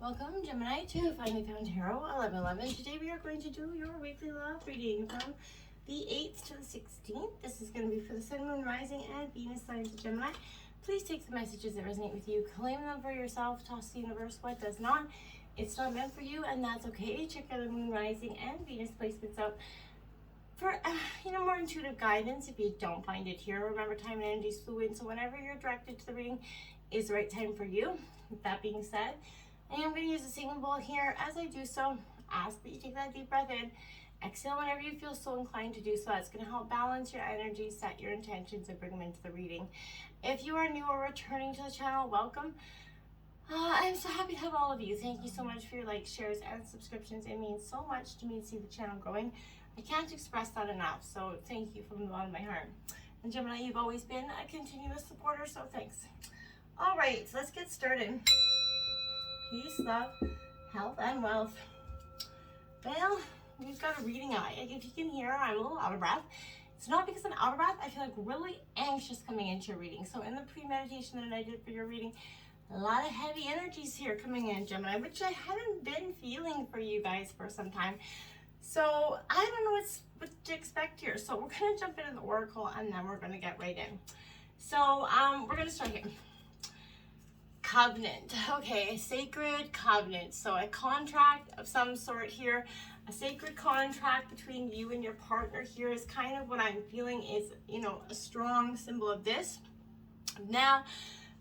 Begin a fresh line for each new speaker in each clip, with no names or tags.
Welcome, Gemini, to Finally Found Tarot 1111. Today we are going to do your weekly love reading from the 8th to the 16th. This is going to be for the Sun, Moon, Rising, and Venus signs of Gemini. Please take the messages that resonate with you, claim them for yourself, toss the universe what does not. It's not meant for you, and that's okay. Check out the Moon, Rising, and Venus placements out for more intuitive guidance. If you don't find it here, remember time and energy is fluid, so whenever you're directed to the reading is the right time for you. With that being said, I am going to use a singing bowl here. As I do so, ask that you take that deep breath in. Exhale whenever you feel so inclined to do so. That's going to help balance your energy, set your intentions, and bring them into the reading. If you are new or returning to the channel, welcome. I'm so happy to have all of you. Thank you so much for your likes, shares, and subscriptions. It means so much to me to see the channel growing. I can't express that enough, so thank you from the bottom of my heart. And Gemini, you've always been a continuous supporter, so thanks. All right, so let's get started. Peace, love, health, and wealth. Well, we've got a reading eye. If you can hear, I'm a little out of breath. It's not because I'm out of breath. I feel like really anxious coming into your reading. So in the pre-meditation that I did for your reading, a lot of heavy energies here coming in, Gemini, which I haven't been feeling for you guys for some time. So I don't know what to expect here. So we're going to jump into the oracle and then we're going to get right in. So we're going to start here. Covenant. Okay, a sacred covenant. So a contract of some sort here. A sacred contract between you and your partner here is kind of what I'm feeling is, a strong symbol of this. Now,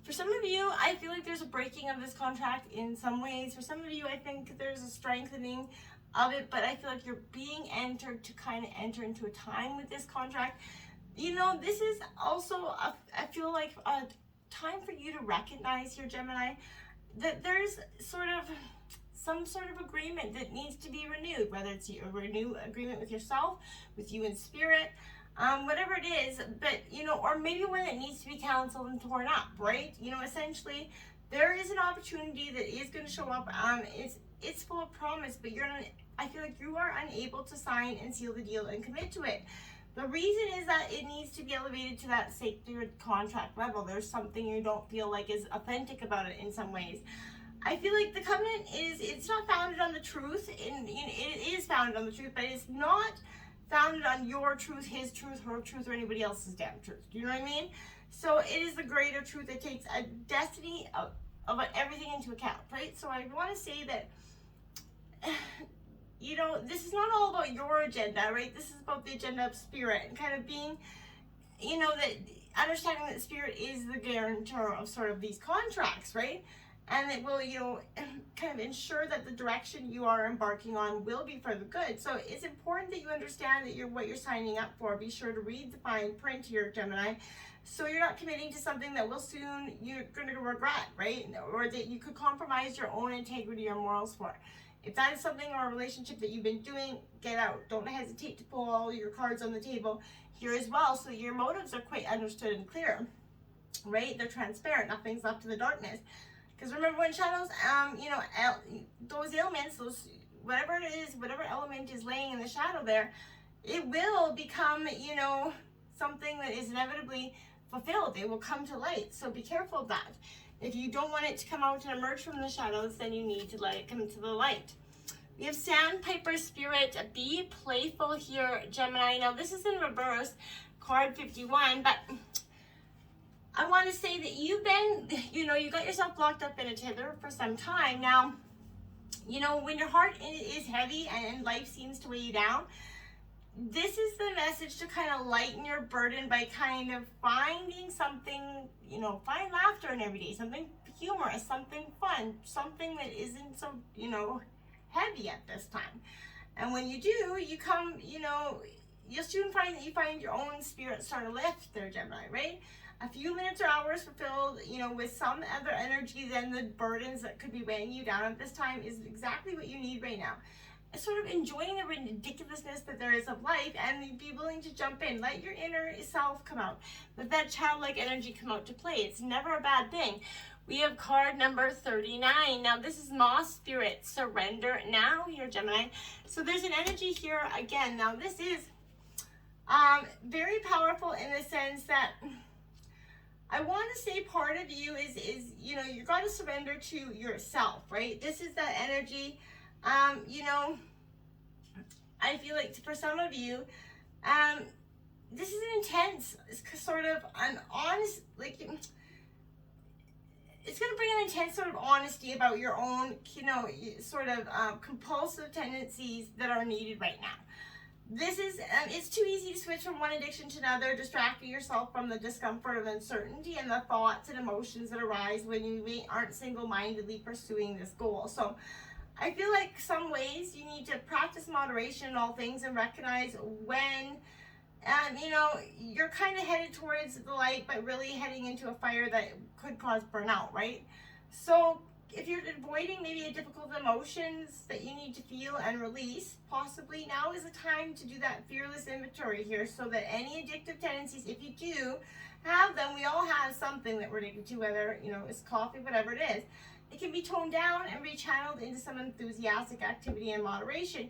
for some of you, I feel like there's a breaking of this contract in some ways. For some of you, I think there's a strengthening of it, but I feel like you're being entered to kind of enter into a time with this contract. This is also, I feel like a time for you to recognize here, Gemini, that there's some sort of agreement that needs to be renewed, whether it's a renew agreement with yourself, with you in spirit, whatever it is, but, or maybe one that needs to be canceled and torn up, right? Essentially, there is an opportunity that is going to show up. It's full of promise, but I feel like you are unable to sign and seal the deal and commit to it. The reason is that it needs to be elevated to that sacred contract level. There's something you don't feel like is authentic about it in some ways. I feel like the covenant it's not founded on the truth, and it is founded on the truth, but it's not founded on your truth, his truth, her truth, or anybody else's damn truth. Do you know what I mean? So it is the greater truth that takes a destiny of everything into account, right? So I want to say that this is not all about your agenda, right? This is about the agenda of spirit and kind of being, that understanding that spirit is the guarantor of sort of these contracts, right? And it will, kind of ensure that the direction you are embarking on will be for the good. So it's important that you understand that what you're signing up for. Be sure to read the fine print here, Gemini, so you're not committing to something that you're going to regret, right? Or that you could compromise your own integrity or morals for. If that is something or a relationship that you've been doing, get out. Don't hesitate to pull all your cards on the table here as well, so your motives are quite understood and clear, right? They're transparent. Nothing's left in the darkness. Because remember, when shadows, those elements, whatever it is, whatever element is laying in the shadow there, it will become, something that is inevitably fulfilled. It will come to light. So be careful of that. If you don't want it to come out and emerge from the shadows, then you need to let it come to the light. We have Sandpiper Spirit. Be playful here, Gemini. Now, this is in reverse, card 51, but I want to say that you've been, you got yourself locked up in a tether for some time. Now, when your heart is heavy and life seems to weigh you down, this is the message to kind of lighten your burden by kind of finding something, find laughter in every day, something humorous, something fun, something that isn't so, heavy at this time. And when you do, you come, you'll soon find that you find your own spirit start to lift there, Gemini, right? A few minutes or hours fulfilled, with some other energy than the burdens that could be weighing you down at this time is exactly what you need right now. Sort of enjoying the ridiculousness that there is of life and be willing to jump in. Let your inner self come out. Let that childlike energy come out to play. It's never a bad thing. We have card number 39. Now, this is Moss Spirit. Surrender now here, Gemini. So there's an energy here again. Now, this is very powerful in the sense that I want to say part of you is you know, you got to surrender to yourself, right? This is that energy. You know, I feel like for some of you, this is an intense, sort of an honest, like, it's going to bring an intense sort of honesty about your own, you know, sort of compulsive tendencies that are needed right now. This is, it's too easy to switch from one addiction to another, distracting yourself from the discomfort of uncertainty and the thoughts and emotions that arise when you aren't single-mindedly pursuing this goal. So I feel like some ways you need to practice moderation in all things and recognize when, you know, you're kind of headed towards the light, but really heading into a fire that could cause burnout, right? So if you're avoiding maybe a difficult emotions that you need to feel and release, possibly now is the time to do that fearless inventory here, so that any addictive tendencies, if you do have them, we all have something that we're addicted to, whether, you know, it's coffee, whatever it is, it can be toned down and rechanneled into some enthusiastic activity and moderation.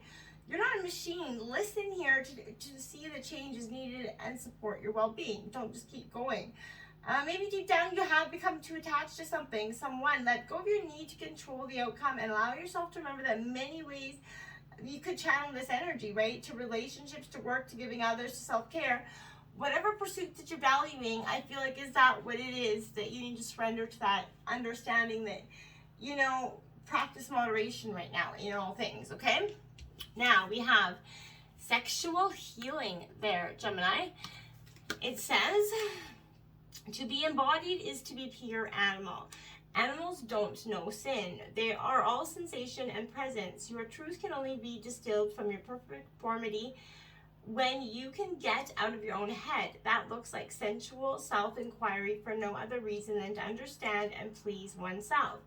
You're not a machine. Listen here to see the changes needed and support your well-being. Don't just keep going. Maybe deep down you have become too attached to something, someone. Let go of your need to control the outcome and allow yourself to remember that many ways you could channel this energy, right? To relationships, to work, to giving others, to self-care. Whatever pursuit that you're valuing, I feel like, is that what it is that you need to surrender to, that understanding that, you know, practice moderation right now in all things, okay? Now we have sexual healing there, Gemini. It says, to be embodied is to be pure animal. Animals don't know sin. They are all sensation and presence. Your truth can only be distilled from your perfect formity when you can get out of your own head. That looks like sensual self-inquiry for no other reason than to understand and please oneself.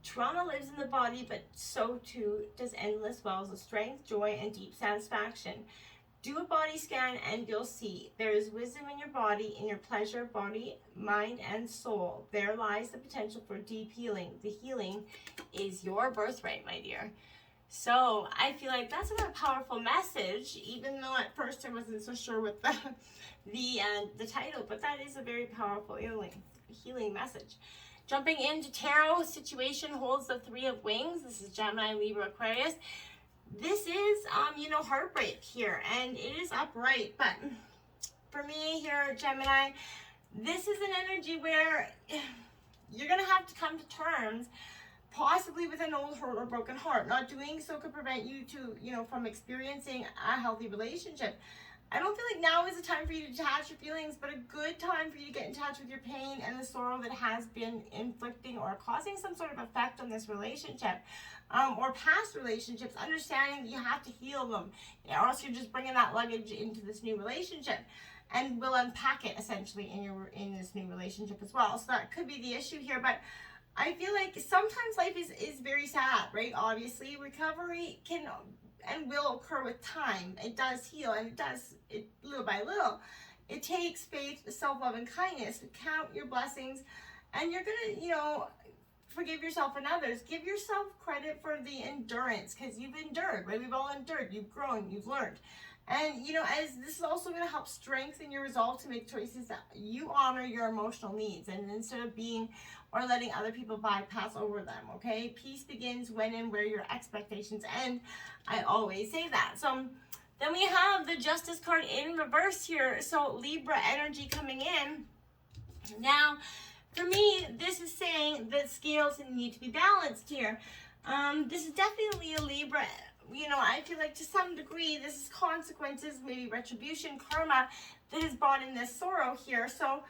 Trauma lives in the body, but so too does endless wells of strength, joy, and deep satisfaction. Do a body scan and you'll see there is wisdom in your body, in your pleasure, body, mind, and soul. There lies the potential for deep healing. The healing is your birthright, my dear. So I feel like that's a very powerful message, even though at first I wasn't so sure with the title, but that is a very powerful healing message. Jumping into tarot, situation holds the 3 of wings. This is Gemini, Libra, Aquarius. This is, you know, heartbreak here, and it is upright. But for me here, Gemini, this is an energy where you're going to have to come to terms possibly with an old hurt or broken heart. Not doing so could prevent you to, you know, from experiencing a healthy relationship. I don't feel like now is the time for you to detach your feelings, but a good time for you to get in touch with your pain and the sorrow that has been inflicting or causing some sort of effect on this relationship, or past relationships, understanding that you have to heal them, or else you're just bringing that luggage into this new relationship, and we'll unpack it essentially in this new relationship as well. So that could be the issue here, but I feel like sometimes life is very sad, right? Obviously, recovery can and will occur with time. It does heal, and it does it little by little. It takes faith, self-love, and kindness to count your blessings, and you're gonna, you know, forgive yourself and others. Give yourself credit for the endurance, because you've endured, right? We've all endured. You've grown. You've learned. And, you know, as this is also going to help strengthen your resolve to make choices that you honor your emotional needs, and instead of being or letting other people bypass over them, okay? Peace begins when and where your expectations end. I always say that. So then we have the Justice card in reverse here. So Libra energy coming in. Now, for me, this is saying that scales need to be balanced here. This is definitely a Libra. You know, I feel like to some degree, this is consequences, maybe retribution, karma, that has brought in this sorrow here. So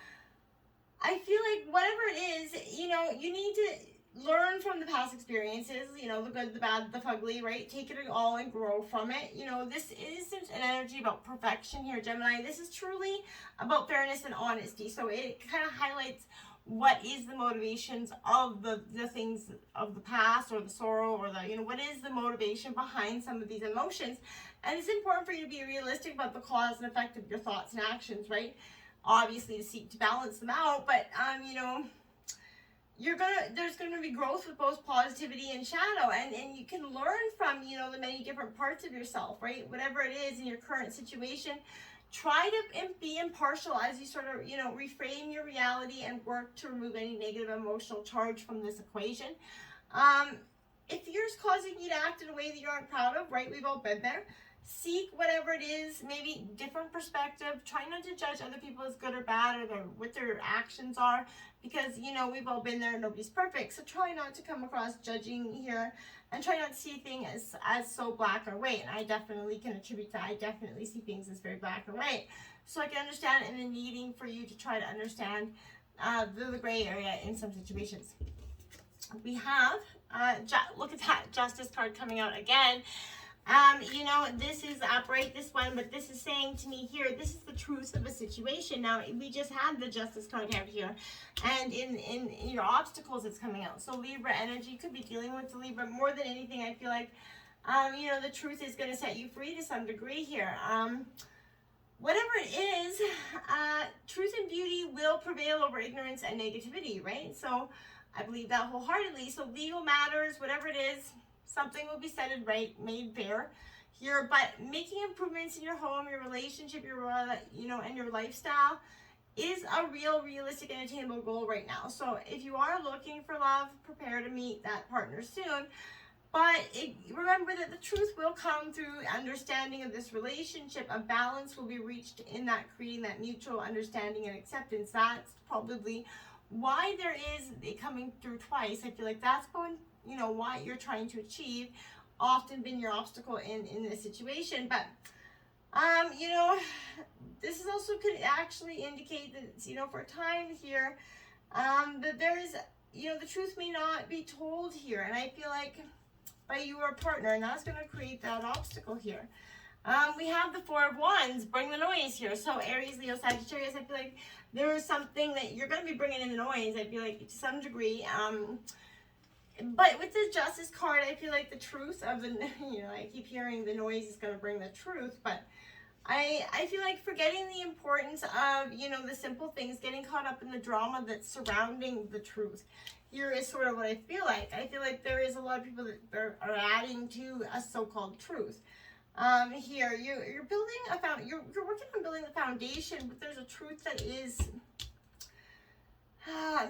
I feel like whatever it is, you know, you need to learn from the past experiences, you know, the good, the bad, the ugly, right? Take it all and grow from it. You know, this isn't an energy about perfection here, Gemini. This is truly about fairness and honesty. So it kind of highlights what is the motivations of the things of the past, or the sorrow, or the, you know, what is the motivation behind some of these emotions. And it's important for you to be realistic about the cause and effect of your thoughts and actions, right? Obviously to seek to balance them out, but you know, there's gonna be growth with both positivity and shadow, and you can learn from, you know, the many different parts of yourself, right? Whatever it is in your current situation, Try to be impartial as you sort of, you know, reframe your reality and work to remove any negative emotional charge from this equation. If fear's causing you to act in a way that you aren't proud of, right? We've all been there. Seek whatever it is, maybe different perspective. Try not to judge other people as good or bad or what their actions are, because, you know, we've all been there. Nobody's perfect. So try not to come across judging here, and try not to see things as so black or white. And I definitely can attribute that. I definitely see things as very black or white. So I can understand and the needing for you to try to understand the gray area in some situations. We have, look at that Justice card coming out again. You know, this is upright, this one, but this is saying to me here, this is the truth of a situation. Now, we just had the Justice card out here, and in your obstacles, it's coming out. So Libra energy could be dealing with the Libra. More than anything, I feel like, you know, the truth is going to set you free to some degree here. Whatever it is, truth and beauty will prevail over ignorance and negativity, right? So I believe that wholeheartedly. So legal matters, whatever it is, something will be set and right, made fair here. But making improvements in your home, your relationship, your, you know, and your lifestyle is a realistic and attainable goal right now. So if you are looking for love, prepare to meet that partner soon. But remember that the truth will come through understanding of this relationship. A balance will be reached in that, creating that mutual understanding and acceptance. That's probably why there is it coming through twice. I feel like that's going, you know, what you're trying to achieve, often been your obstacle in this situation. But you know, this is also could actually indicate that, you know, for a time here, that there is, you know, the truth may not be told here, and I feel like by your partner, and that's going to create that obstacle here. We have the Four of Wands, bring the noise here. So Aries, Leo, Sagittarius, I feel like there is something that you're going to be bringing in the noise, I feel like, to some degree. But with the Justice card, I feel like the truth of the, you know, I keep hearing the noise is going to bring the truth, but I feel like forgetting the importance of, you know, the simple things, getting caught up in the drama that's surrounding the truth. Here is sort of what I feel like. I feel like there is a lot of people that are adding to a so-called truth. Here, you're building you're working on building the foundation, but there's a truth that is,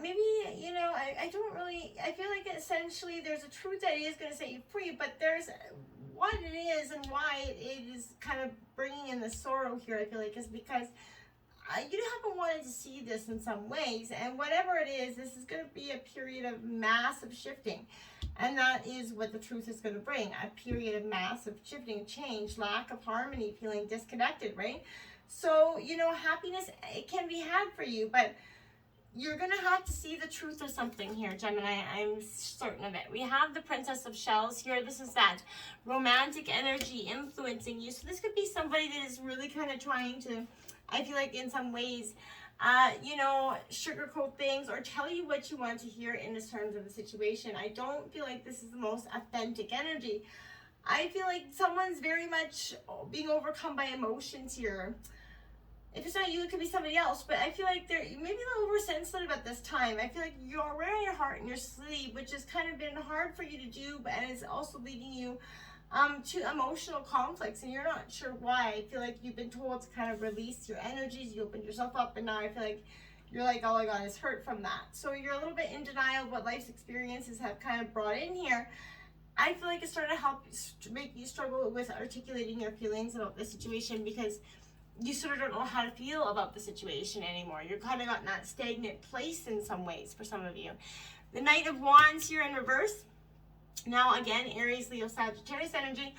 maybe, you know, I feel like essentially there's a truth that is going to set you free, but there's what it is and why it is kind of bringing in the sorrow here, I feel like, is because you haven't wanted to see this in some ways, and whatever it is, this is going to be a period of massive shifting, and that is what the truth is going to bring, a period of massive shifting, change, lack of harmony, feeling disconnected, right? So, you know, happiness, it can be had for you, but you're going to have to see the truth of something here, Gemini. I'm certain of it. We have the Princess of Shells here. This is that romantic energy influencing you. So this could be somebody that is really kind of trying to, I feel like in some ways, you know, sugarcoat things or tell you what you want to hear in the terms of the situation. I don't feel like this is the most authentic energy. I feel like someone's very much being overcome by emotions here. If it's not you, it could be somebody else, but I feel like they're maybe a little oversensitive at this time. I feel like you're wearing your heart in your sleeve, which has kind of been hard for you to do, but it's also leading you to emotional conflicts, and you're not sure why. I feel like you've been told to kind of release your energies, you opened yourself up, and now I feel like you're like, all I got is hurt from that. So you're a little bit in denial of what life's experiences have kind of brought in here. I feel like it's starting to help make you struggle with articulating your feelings about the situation, because you sort of don't know how to feel about the situation anymore. You're kind of got in that stagnant place in some ways for some of you. The Knight of Wands here in reverse. Now again, Aries, Leo, Sagittarius energy.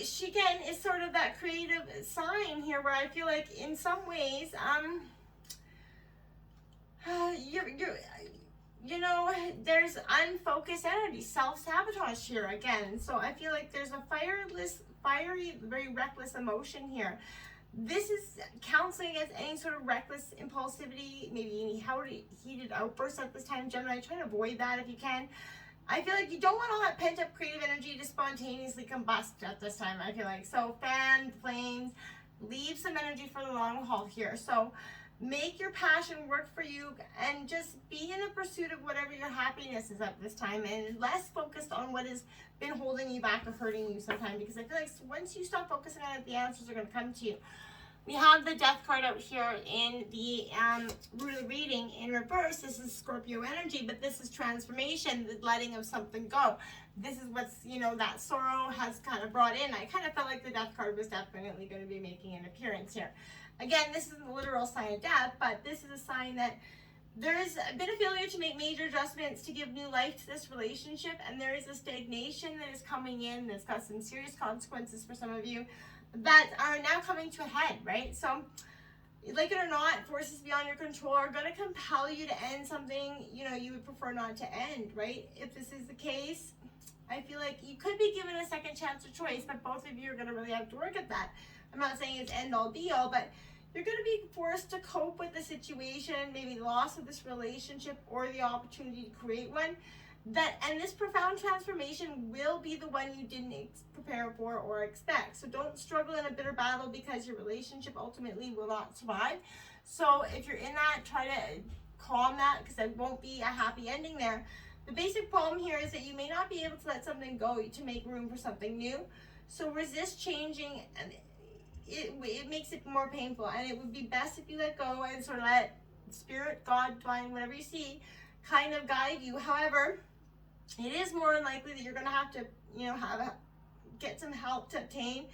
She again is sort of that creative sign here where I feel like in some ways, you know, there's unfocused energy, self-sabotage here again. So I feel like there's a fiery, very reckless emotion here. This is counseling against any sort of reckless impulsivity, maybe any heated outbursts at this time, Gemini. Try to avoid that if you can. I feel like you don't want all that pent-up creative energy to spontaneously combust at this time, I feel like. So fan the flames, leave some energy for the long haul here. So make your passion work for you and just be in the pursuit of whatever your happiness is at this time, and less focused on what has been holding you back or hurting you sometime, because I feel like once you stop focusing on it, the answers are going to come to you. We have the Death card out here in the reading in reverse. This is Scorpio energy, but this is transformation, the letting of something go. This is what's, you know, that sorrow has kind of brought in. I kind of felt like the Death card was definitely going to be making an appearance here. Again, this isn't the literal sign of death, but this is a sign that there is a bit of failure to make major adjustments to give new life to this relationship, and there is a stagnation that is coming in that's got some serious consequences for some of you that are now coming to a head, right? So, like it or not, forces beyond your control are going to compel you to end something, you know, you would prefer not to end, right? If this is the case, I feel like you could be given a second chance or choice, but both of you are going to really have to work at that. I'm not saying it's end all be all, but you're going to be forced to cope with the situation, maybe the loss of this relationship or the opportunity to create one. And this profound transformation will be the one you didn't prepare for or expect. So don't struggle in a bitter battle because your relationship ultimately will not survive. So if you're in that, try to calm that, because there won't be a happy ending there. The basic problem here is that you may not be able to let something go to make room for something new. So resist changing, and it makes it more painful. And it would be best if you let go and sort of let Spirit, God, Divine, whatever you see, kind of guide you. However, it is more than likely that you're going to have to, you know, get some help to obtain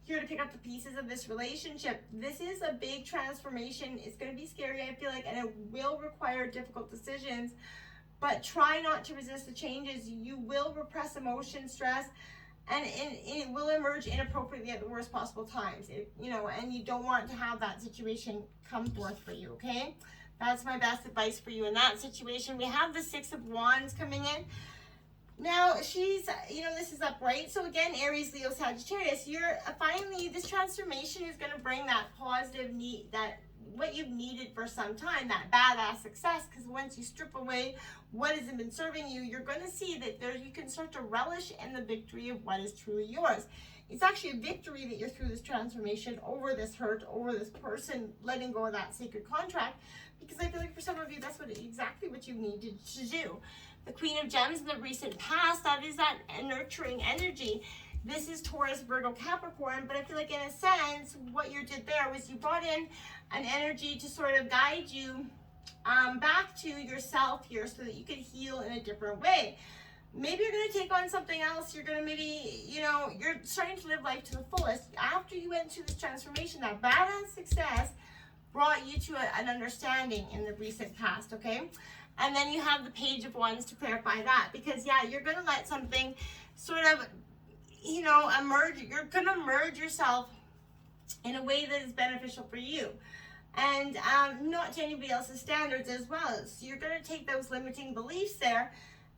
here to pick up the pieces of this relationship. This is a big transformation. It's going to be scary, I feel like, and it will require difficult decisions. But try not to resist the changes. You will repress emotion, stress, and it will emerge inappropriately at the worst possible times. You know, and you don't want to have that situation come forth for you, okay? That's my best advice for you in that situation. We have the Six of Wands coming in. Now, she's, you know, this is upright. So again, Aries, Leo, Sagittarius, you're finally, this transformation is going to bring that positive need, that what you've needed for some time, that badass success, because once you strip away what hasn't been serving you, you're going to see that you can start to relish in the victory of what is truly yours. It's actually a victory that you're through this transformation over this hurt, over this person, letting go of that sacred contract, because I feel like for some of you, that's exactly what you needed to do. The Queen of Gems in the recent past, that is that nurturing energy. This is Taurus, Virgo, Capricorn, but I feel like in a sense, what you did there was you brought in an energy to sort of guide you back to yourself here so that you could heal in a different way. Maybe you're going to take on something else. You're going to maybe, you know, you're starting to live life to the fullest. After you went through this transformation, that badass success brought you to an understanding in the recent past, okay? And then you have the Page of Wands to clarify that, because yeah, you're going to let something sort of, you know, emerge. You're going to merge yourself in a way that is beneficial for you, and not to anybody else's standards as well. So you're going to take those limiting beliefs there,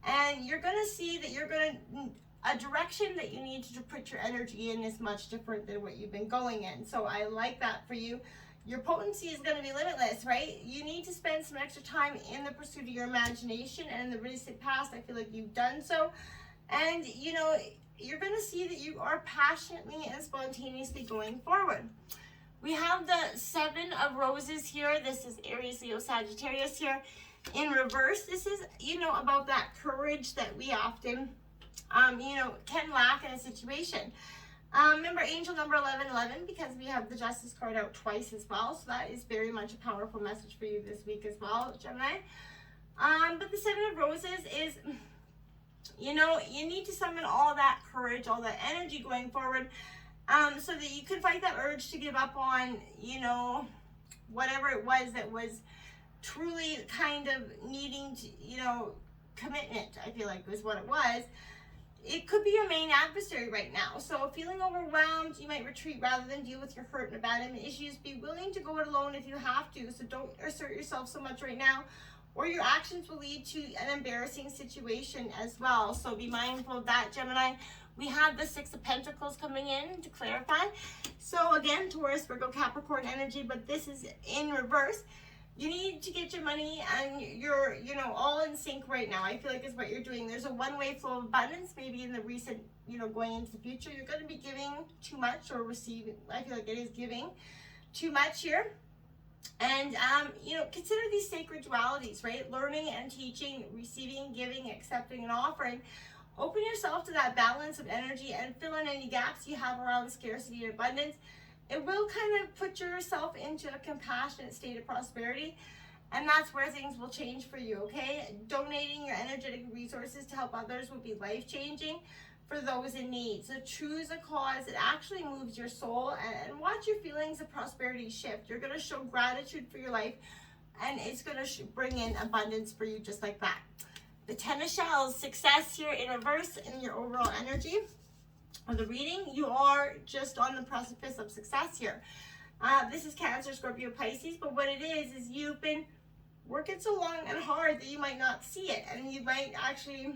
and you're going to see that you're going to, a direction that you need to put your energy in is much different than what you've been going in. So I like that for you. Your potency is going to be limitless, right? You need to spend some extra time in the pursuit of your imagination, and in the recent past, I feel like you've done so. And, you know, you're going to see that you are passionately and spontaneously going forward. We have the Seven of Roses here. This is Aries, Leo, Sagittarius here. In reverse, this is, you know, about that courage that we often, you know, can lack in a situation. Remember angel number 1111, because we have the Justice card out twice as well. So that is very much a powerful message for you this week as well, Gemini. But the Seven of Roses is, you know, you need to summon all that courage, all that energy going forward, so that you can fight that urge to give up on, you know, whatever it was that was truly kind of needing to, you know, commitment, I feel like was what it was. It could be your main adversary right now. So feeling overwhelmed, you might retreat rather than deal with your hurt and abandonment issues. Be willing to go it alone if you have to. So don't assert yourself so much right now, or your actions will lead to an embarrassing situation as well. So be mindful of that, Gemini. We have the Six of Pentacles coming in to clarify. So again, Taurus, Virgo, Capricorn energy, but this is in reverse. You need to get your money, and you're, you know, all in sync right now. I feel like is what you're doing. There's a one-way flow of abundance. Maybe in the recent, you know, going into the future, you're going to be giving too much or receiving. I feel like it is giving too much here. And, you know, consider these sacred dualities, right? Learning and teaching, receiving, giving, accepting, and offering. Open yourself to that balance of energy and fill in any gaps you have around scarcity and abundance. it will kind of put yourself into a compassionate state of prosperity. And that's where things will change for you, okay? Donating your energetic resources to help others will be life-changing for those in need. So choose a cause that actually moves your soul, and watch your feelings of prosperity shift. You're going to show gratitude for your life, and it's going to bring in abundance for you just like that. The Ten of Shells, success here in reverse in your overall energy of the reading. You are just on the precipice of success here. This is Cancer, Scorpio, Pisces, but what it is you've been working so long and hard that you might not see it, and you might actually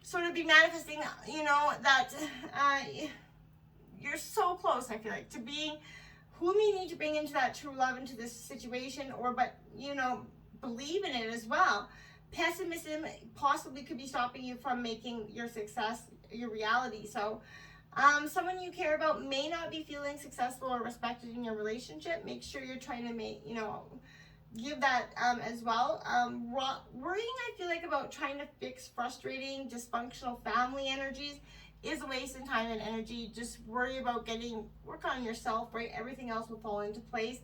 sort of be manifesting, you know, that you're so close, I feel like, to being whom you need to bring into that true love into this situation, but, you know, believe in it as well. Pessimism possibly could be stopping you from making your success your reality. So someone you care about may not be feeling successful or respected in your relationship. Make sure you're trying to give that as well. Worrying, I feel like, about trying to fix frustrating, dysfunctional family energies is a waste of time and energy. Just worry about work on yourself, right? Everything else will fall into place.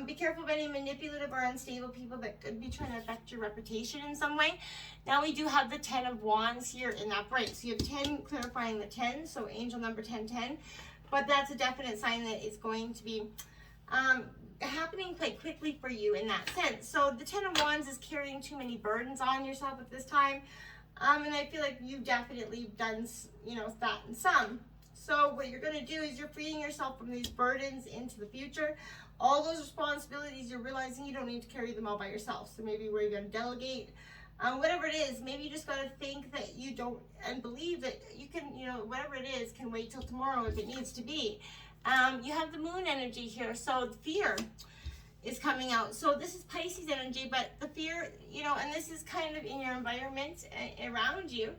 Be careful of any manipulative or unstable people that could be trying to affect your reputation in some way. Now we do have the 10 of Wands here in upright. So you have 10 clarifying the 10, so angel number 1010. But that's a definite sign that it's going to be happening quite quickly for you in that sense. So the 10 of Wands is carrying too many burdens on yourself at this time. And I feel like you've definitely done, that and some. So what you're going to do is you're freeing yourself from these burdens into the future. All those responsibilities, you're realizing you don't need to carry them all by yourself. So maybe where you're going to delegate, whatever it is, maybe you just got to think that you don't, and believe that you can, whatever it is can wait till tomorrow if it needs to be. You have the moon energy here, so fear is coming out. So this is Pisces energy, but the fear, and this is kind of in your environment around you.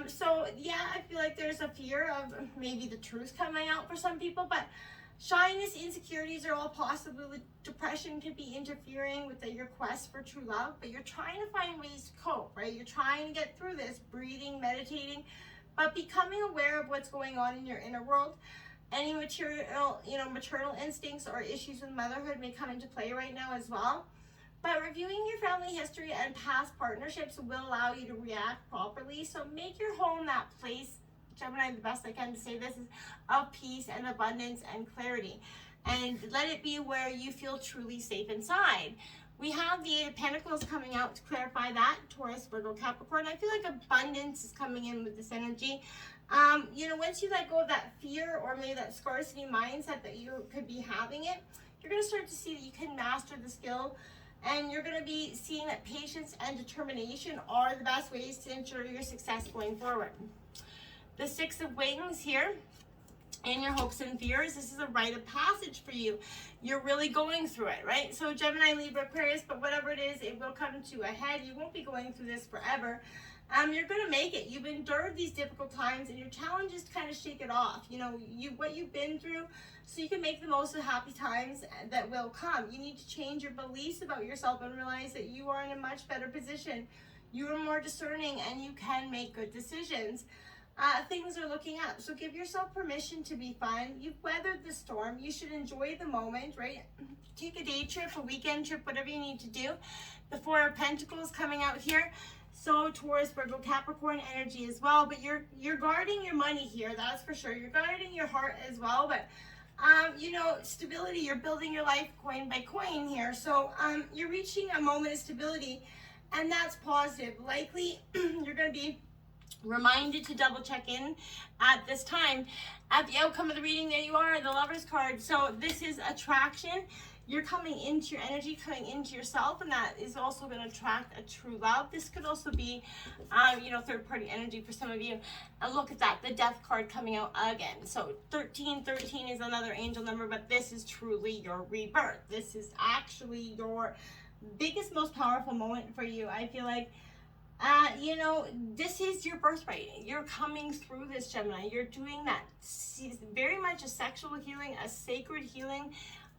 So yeah, I feel like there's a fear of maybe the truth coming out for some people, but shyness, insecurities are all possible. Depression could be interfering with your quest for true love, but you're trying to find ways to cope, right? You're trying to get through this, breathing, meditating, but becoming aware of what's going on in your inner world. Any maternal instincts or issues with motherhood may come into play right now as well. But reviewing your family history and past partnerships will allow you to react properly. So make your home that place, Gemini, the best I can to say this is, of peace and abundance and clarity. And let it be where you feel truly safe inside. We have the 8 of Pentacles coming out to clarify that. Taurus, Virgo, Capricorn. I feel like abundance is coming in with this energy. Once you let go of that fear or maybe that scarcity mindset that you could be having it, you're going to start to see that you can master the skill, and you're going to be seeing that patience and determination are the best ways to ensure your success going forward. The 6 of Wings here, in your hopes and fears, this is a rite of passage for you. You're really going through it, right? So Gemini, Libra, Aquarius, but whatever it is, it will come to a head. You won't be going through this forever. You're going to make it. You've endured these difficult times, and your challenge is to kind of shake it off. What you've been through, so you can make the most of happy times that will come. You need to change your beliefs about yourself and realize that you are in a much better position. You are more discerning, and you can make good decisions. Things are looking up, so give yourself permission to be fun. You've weathered the storm. You should enjoy the moment, right? Take a day trip, a weekend trip, whatever you need to do. The 4 of Pentacles coming out here. So Taurus, Virgo, Capricorn energy as well, but you're guarding your money here, that's for sure. You're guarding your heart as well, but stability, you're building your life coin by coin here. So you're reaching a moment of stability, and that's positive. Likely you're going to be reminded to double check in at this time at the outcome of the reading. There you are, the Lover's card. So this is attraction. You're coming into your energy, coming into yourself, and that is also going to attract a true love. This could also be, third-party energy for some of you. And look at that, the Death card coming out again. So 1313 is another angel number, but this is truly your rebirth. This is actually your biggest, most powerful moment for you. I feel like, this is your birthright. You're coming through this, Gemini. You're doing that. Very much a sexual healing, a sacred healing,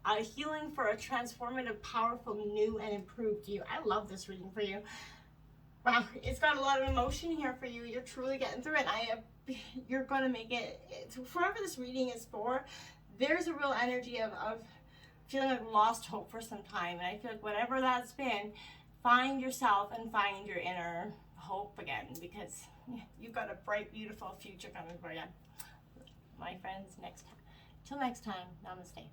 a healing for a transformative, powerful, new, and improved you. I love this reading for you. Wow, it's got a lot of emotion here for you. You're truly getting through it. You're going to make it. Whoever this reading is for, there's a real energy of feeling like lost hope for some time. And I feel like whatever that's been, find yourself and find your inner hope again, because you've got a bright, beautiful future coming for you. My friends, till next time, namaste.